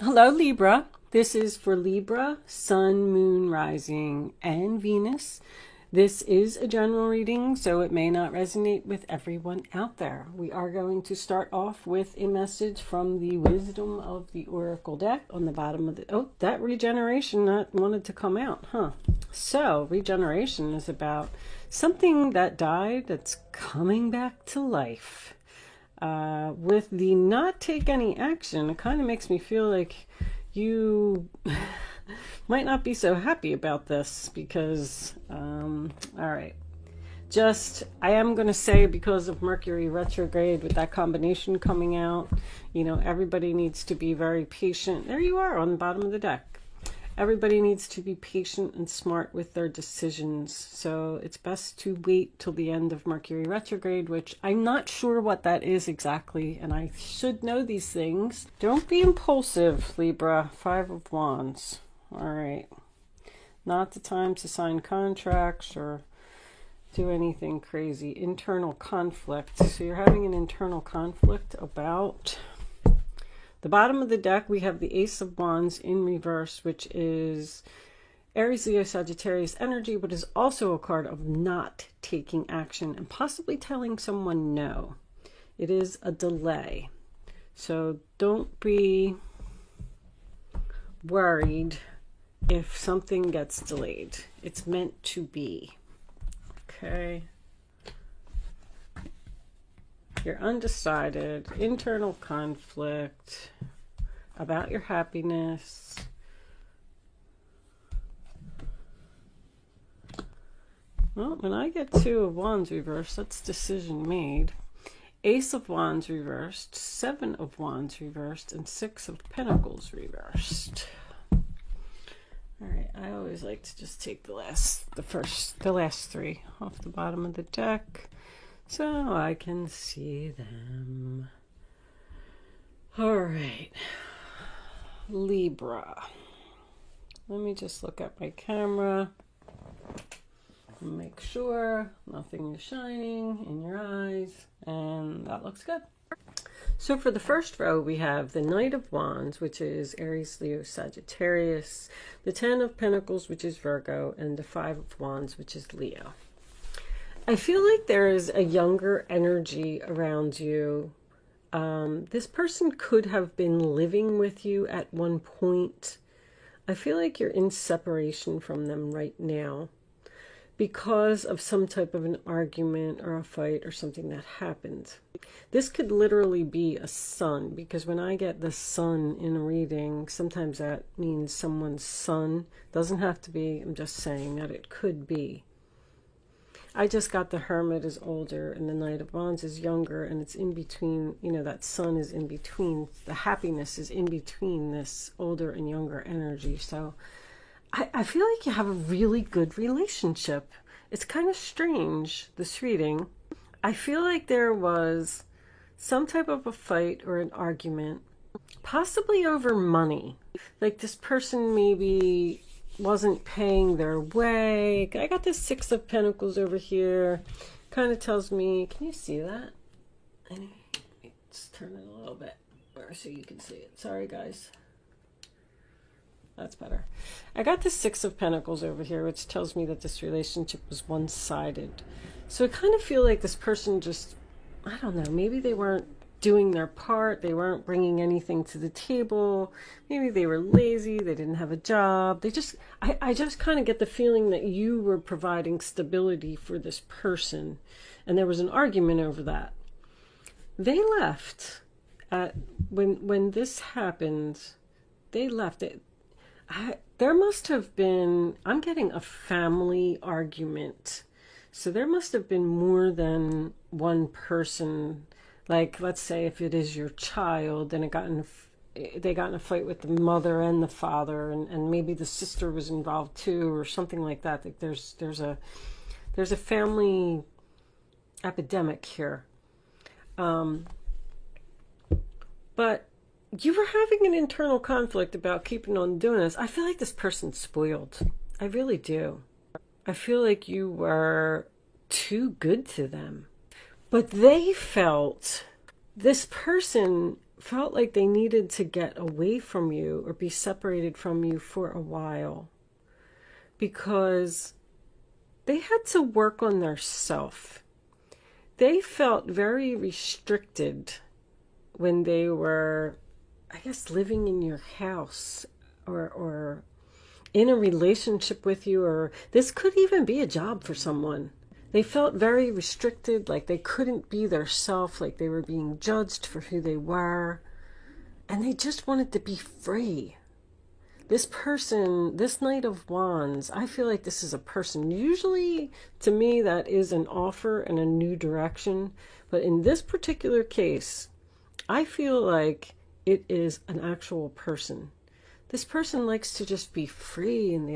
Hello, Libra. This is for Libra, Sun, Moon, Rising, and Venus. This is a general reading, so it may not resonate with everyone out there. We are going to start off with a message from the Wisdom of the Oracle deck on the bottom of the... Oh, that regeneration that wanted to come out, huh? So, regeneration is about something that died that's coming back to life. With the not take any action, it kind of makes me feel like you might not be so happy about this because, all right. I am going to say because of Mercury retrograde with that combination coming out, everybody needs to be very patient. There you are on the bottom of the deck. Everybody needs to be patient and smart with their decisions. So it's best to wait till the end of Mercury retrograde, which I'm not sure what that is exactly. And I should know these things. Don't be impulsive, Libra. 5 of Wands. All right. Not the time to sign contracts or do anything crazy. Internal conflict. So you're having an internal conflict about... The bottom of the deck, we have the Ace of Wands in reverse, which is Aries, Leo, Sagittarius energy, but is also a card of not taking action and possibly telling someone no. It is a delay. So don't be worried if something gets delayed. It's meant to be. Okay. You're undecided, internal conflict about your happiness. Well, when I get 2 of Wands reversed, that's decision made. Ace of Wands reversed, 7 of Wands reversed, and 6 of Pentacles reversed. All right, I always like to just take the last 3 off the bottom of the deck, so I can see them. All right, Libra. Let me just look at my camera and make sure nothing is shining in your eyes, and that looks good. So for the first row, we have the Knight of Wands, which is Aries, Leo, Sagittarius, the 10 of Pentacles, which is Virgo, and the 5 of Wands, which is Leo. I feel like there is a younger energy around you. This person could have been living with you at one point. I feel like you're in separation from them right now because of some type of an argument or a fight or something that happened. This could literally be a sun, because when I get the sun in a reading, sometimes that means someone's son. Doesn't have to be, I'm just saying that it could be. I just got the Hermit is older and the Knight of Wands is younger, and it's in between, that sun is in between. The happiness is in between this older and younger energy. So I feel like you have a really good relationship. It's kind of strange, this reading. I feel like there was some type of a fight or an argument, possibly over money. Like this person maybe wasn't paying their way. I got this 6 of Pentacles over here. Kind of tells me, can you see that? Let's turn it a little bit so you can see it. Sorry, guys. That's better. I got this 6 of Pentacles over here, which tells me that this relationship was one-sided. So I kind of feel like this person just, I don't know, maybe they weren't doing their part. They weren't bringing anything to the table. Maybe they were lazy. They didn't have a job. I just kind of get the feeling that you were providing stability for this person, and there was an argument over that. They left when this happened. They left it. There must have been, I'm getting a family argument. So there must have been more than one person. Like, let's say if it is your child, and they got in a fight with the mother and the father, and maybe the sister was involved too, or something like that. Like there's a family epidemic here. But you were having an internal conflict about keeping on doing this. I feel like this person's spoiled. I really do. I feel like you were too good to them. But they felt, this person felt like they needed to get away from you or be separated from you for a while, because they had to work on their self. They felt very restricted when they were, I guess, living in your house or in a relationship with you, or this could even be a job for someone. They felt very restricted, like they couldn't be their self, like they were being judged for who they were, and they just wanted to be free. This person, this Knight of Wands, I feel like this is a person. Usually, to me, that is an offer and a new direction, but in this particular case, I feel like it is an actual person. This person likes to just be free, and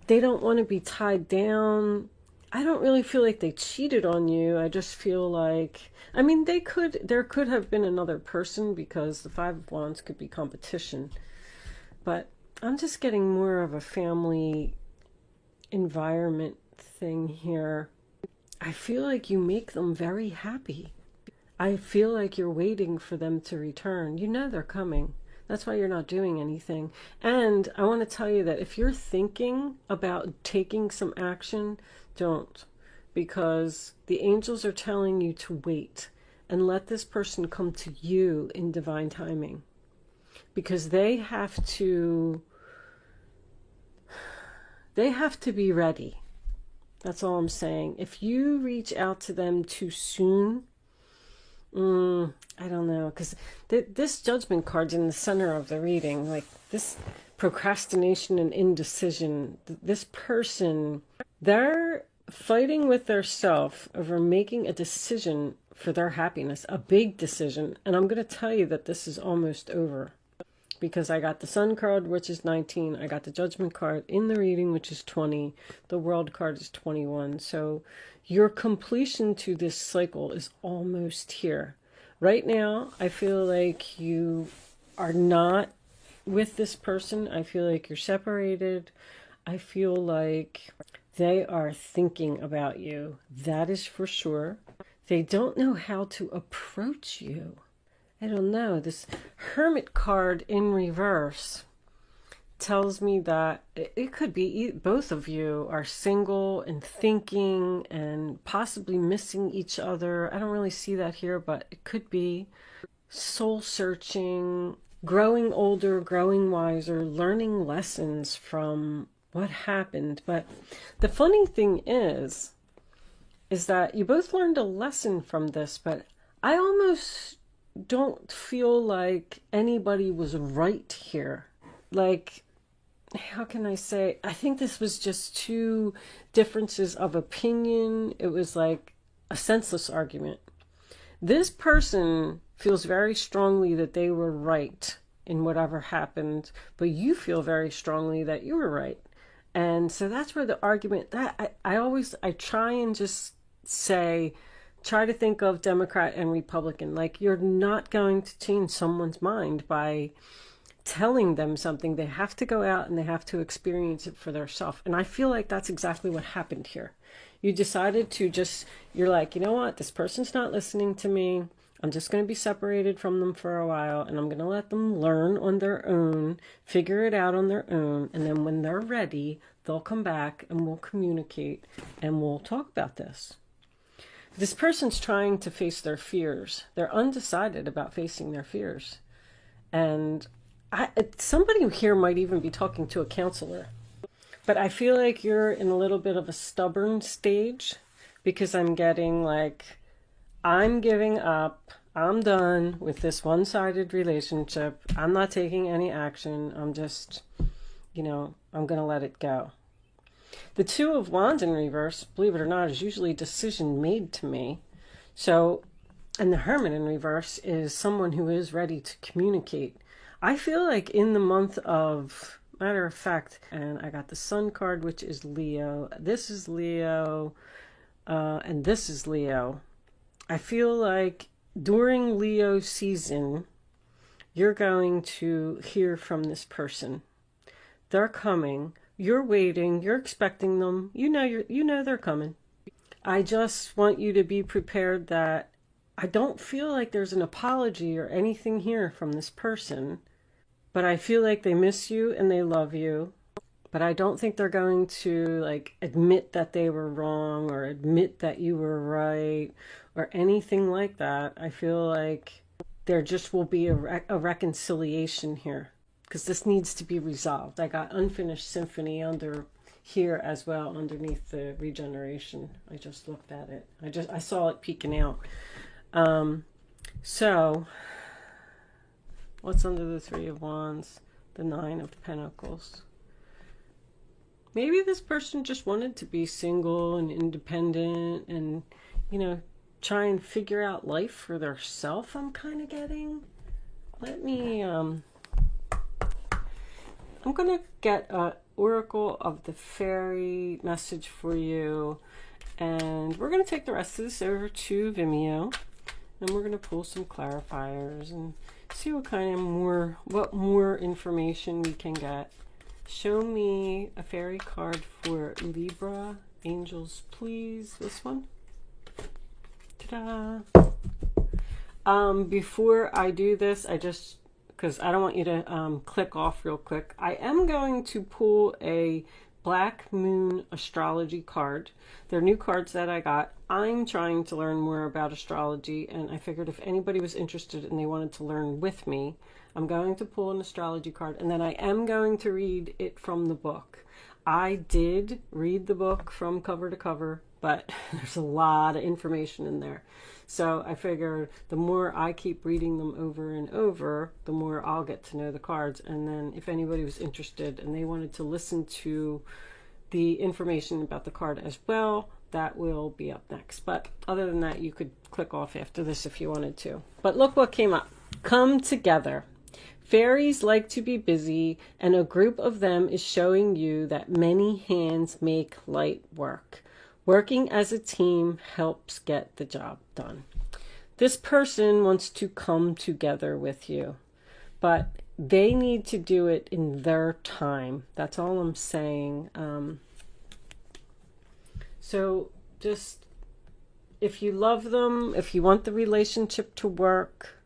they don't want to be tied down. I don't really feel like they cheated on you. I just feel like, I mean, there could have been another person, because the Five of Wands could be competition. But I'm just getting more of a family environment thing here. I feel like you make them very happy. I feel like you're waiting for them to return. You know they're coming. That's why you're not doing anything. And I want to tell you that if you're thinking about taking some action, don't. Because the angels are telling you to wait and let this person come to you in divine timing. Because they have to be ready. That's all I'm saying. If you reach out to them too soon, I don't know, because this Judgment card's in the center of the reading, like this procrastination and indecision. This person, they're fighting with their self over making a decision for their happiness, a big decision. And I'm going to tell you that this is almost over, because I got the Sun card, which is 19. I got the Judgment card in the reading, which is 20. The World card is 21. So your completion to this cycle is almost here. Right now, I feel like you are not with this person. I feel like you're separated. I feel like they are thinking about you. That is for sure. They don't know how to approach you. I don't know. This Hermit card in reverse tells me that it could be both of you are single and thinking and possibly missing each other. I don't really see that here, but it could be soul searching, growing older, growing wiser, learning lessons from what happened. But the funny thing is that you both learned a lesson from this, but I almost don't feel like anybody was right here. Like, how can I say? I think this was just two differences of opinion. It was like a senseless argument. This person feels very strongly that they were right in whatever happened, but you feel very strongly that you were right. And so that's where the argument, that I try and just say, try to think of Democrat and Republican. Like, you're not going to change someone's mind by telling them something. They have to go out and they have to experience it for themselves. And I feel like that's exactly what happened here. You decided to you're like, you know what? This person's not listening to me. I'm just going to be separated from them for a while, and I'm going to let them learn on their own, figure it out on their own. And then when they're ready, they'll come back and we'll communicate and we'll talk about this. This person's trying to face their fears. They're undecided about facing their fears. And somebody here might even be talking to a counselor. But I feel like you're in a little bit of a stubborn stage, because I'm getting like, I'm giving up. I'm done with this one-sided relationship. I'm not taking any action. I'm just, I'm going to let it go. The Two of Wands in reverse, believe it or not, is usually a decision made to me. So, and the Hermit in reverse is someone who is ready to communicate. I feel like in the month of, matter of fact, and I got the Sun card, which is Leo. This is Leo, and this is Leo. I feel like during Leo season, you're going to hear from this person. They're coming. You're waiting. You're expecting them. You know they're coming. I just want you to be prepared that I don't feel like there's an apology or anything here from this person, but I feel like they miss you and they love you. But I don't think they're going to like admit that they were wrong or admit that you were right or anything like that. I feel like there just will be a reconciliation here because this needs to be resolved. I got unfinished symphony under here as well underneath the regeneration. I just looked at it. I saw it peeking out. So what's under the Three of Wands? The Nine of Pentacles. Maybe this person just wanted to be single and independent and, you know, try and figure out life for theirself, I'm kind of getting. Let me, I'm going to get an Oracle of the Fairy message for you. And we're going to take the rest of this over to Vimeo. And we're going to pull some clarifiers and see what kind of what more information we can get. Show me a fairy card for Libra. Angels, please. This one. Ta-da! Before I do this, because I don't want you to click off real quick, I am going to pull a Black Moon astrology card. They're new cards that I got. I'm trying to learn more about astrology, and I figured if anybody was interested and they wanted to learn with me, I'm going to pull an astrology card, and then I am going to read it from the book. I did read the book from cover to cover, but there's a lot of information in there. So I figure the more I keep reading them over and over, the more I'll get to know the cards. And then if anybody was interested and they wanted to listen to the information about the card as well, that will be up next. But other than that, you could click off after this if you wanted to. But look what came up. Come together. Fairies like to be busy, and a group of them is showing you that many hands make light work. Working as a team helps get the job done. This person wants to come together with you, but they need to do it in their time. That's all I'm saying. So just, if you love them, if you want the relationship to work,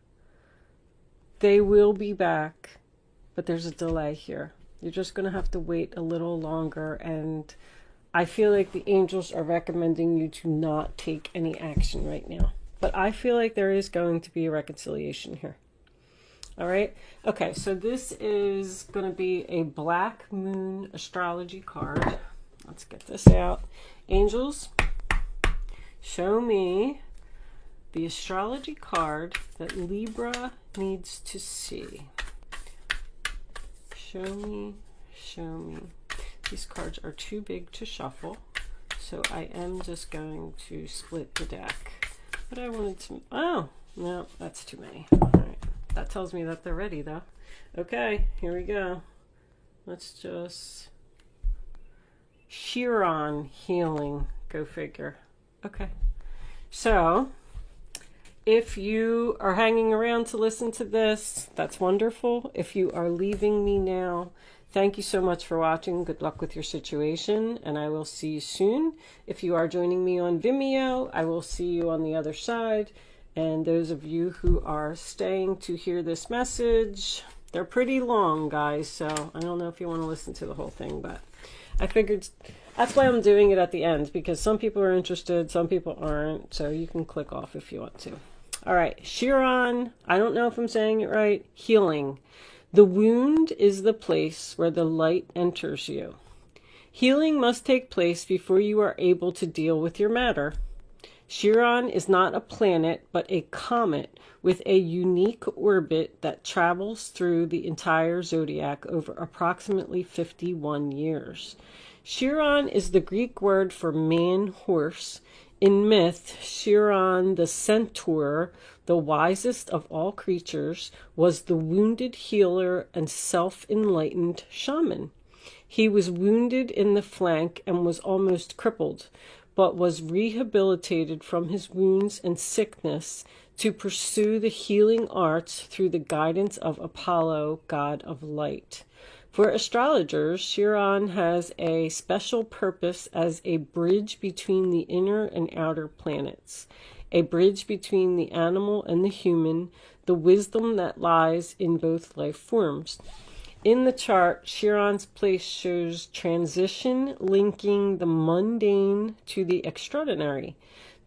they will be back, but there's a delay here. You're just going to have to wait a little longer, and I feel like the angels are recommending you to not take any action right now. But I feel like there is going to be a reconciliation here. All right? Okay, so this is going to be a Black Moon astrology card. Let's get this out. Angels, show me the astrology card that Libra needs to see. Show me, show me. These cards are too big to shuffle, so I am just going to split the deck. But I wanted to, oh, no, that's too many. All right, that tells me that they're ready though. Okay, here we go. Let's just, Chiron healing, go figure. Okay, so if you are hanging around to listen to this, that's wonderful. If you are leaving me now, thank you so much for watching. Good luck with your situation, and I will see you soon. If you are joining me on Vimeo, I will see you on the other side. And those of you who are staying to hear this message, they're pretty long, guys, so I don't know if you want to listen to the whole thing, but I figured that's why I'm doing it at the end, because some people are interested, some people aren't, so you can click off if you want to. All right, Chiron, I don't know if I'm saying it right, healing. The wound is the place where the light enters you. Healing must take place before you are able to deal with your matter. Chiron is not a planet, but a comet with a unique orbit that travels through the entire zodiac over approximately 51 years. Chiron is the Greek word for man-horse. In myth, Chiron the centaur, the wisest of all creatures, was the wounded healer and self-enlightened shaman. He was wounded in the flank and was almost crippled, but was rehabilitated from his wounds and sickness to pursue the healing arts through the guidance of Apollo, god of light. For astrologers, Chiron has a special purpose as a bridge between the inner and outer planets. a bridge between the animal and the human, the wisdom that lies in both life forms. In the chart, Chiron's place shows transition, linking the mundane to the extraordinary.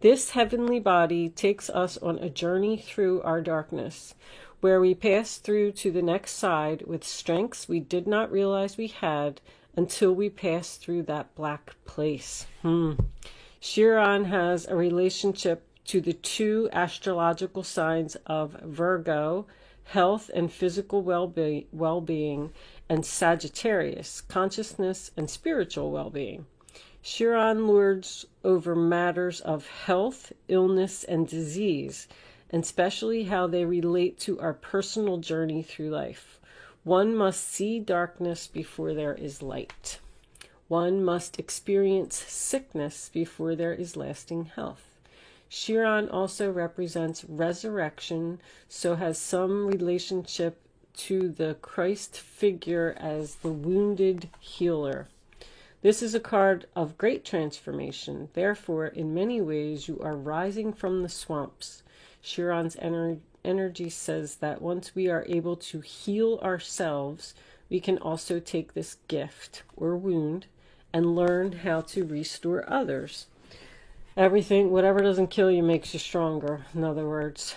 This heavenly body takes us on a journey through our darkness, where we pass through to the next side with strengths we did not realize we had until we pass through that black place. Chiron has a relationship to the two astrological signs of Virgo, health and physical well-being, and Sagittarius, consciousness and spiritual well-being. Chiron lords over matters of health, illness, and disease, and especially how they relate to our personal journey through life. One must see darkness before there is light. One must experience sickness before there is lasting health. Chiron also represents resurrection, so has some relationship to the Christ figure as the wounded healer. This is a card of great transformation. Therefore, in many ways, you are rising from the swamps. Chiron's energy says that once we are able to heal ourselves, we can also take this gift or wound and learn how to restore others. Everything, whatever doesn't kill you makes you stronger, in other words.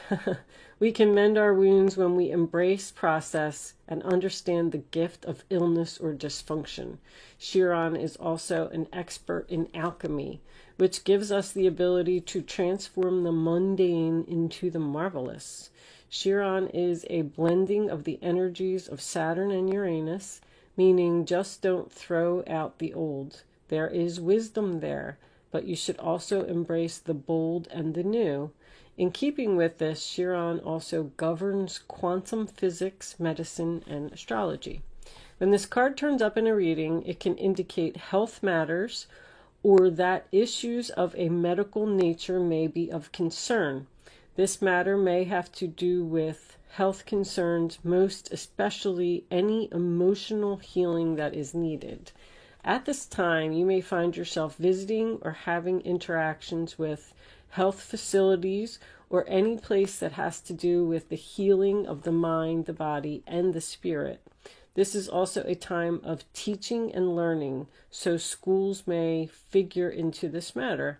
We can mend our wounds when we embrace process and understand the gift of illness or dysfunction. Chiron is also an expert in alchemy, which gives us the ability to transform the mundane into the marvelous. Chiron is a blending of the energies of Saturn and Uranus, meaning just don't throw out the old. There is wisdom there, but you should also embrace the bold and the new. In keeping with this, Chiron also governs quantum physics, medicine, and astrology. When this card turns up in a reading, it can indicate health matters or that issues of a medical nature may be of concern. This matter may have to do with health concerns, most especially any emotional healing that is needed. At this time, you may find yourself visiting or having interactions with health facilities or any place that has to do with the healing of the mind, the body, and the spirit. This is also a time of teaching and learning, so schools may figure into this matter.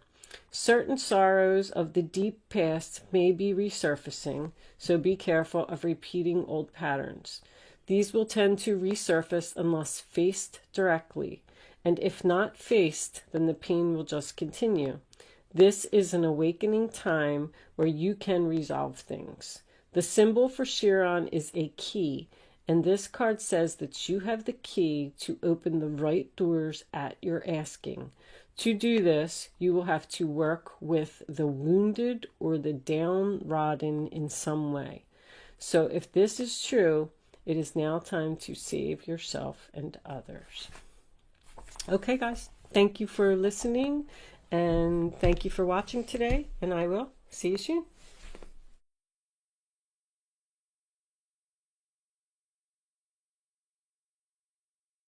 Certain sorrows of the deep past may be resurfacing, so be careful of repeating old patterns. These will tend to resurface unless faced directly, and if not faced, then the pain will just continue. This is an awakening time where you can resolve things. The symbol for Chiron is a key, and this card says that you have the key to open the right doors at your asking. To do this, you will have to work with the wounded or the downtrodden in some way. So if this is true, it is now time to save yourself and others. Okay, guys, thank you for listening, and thank you for watching today, and I will see you soon.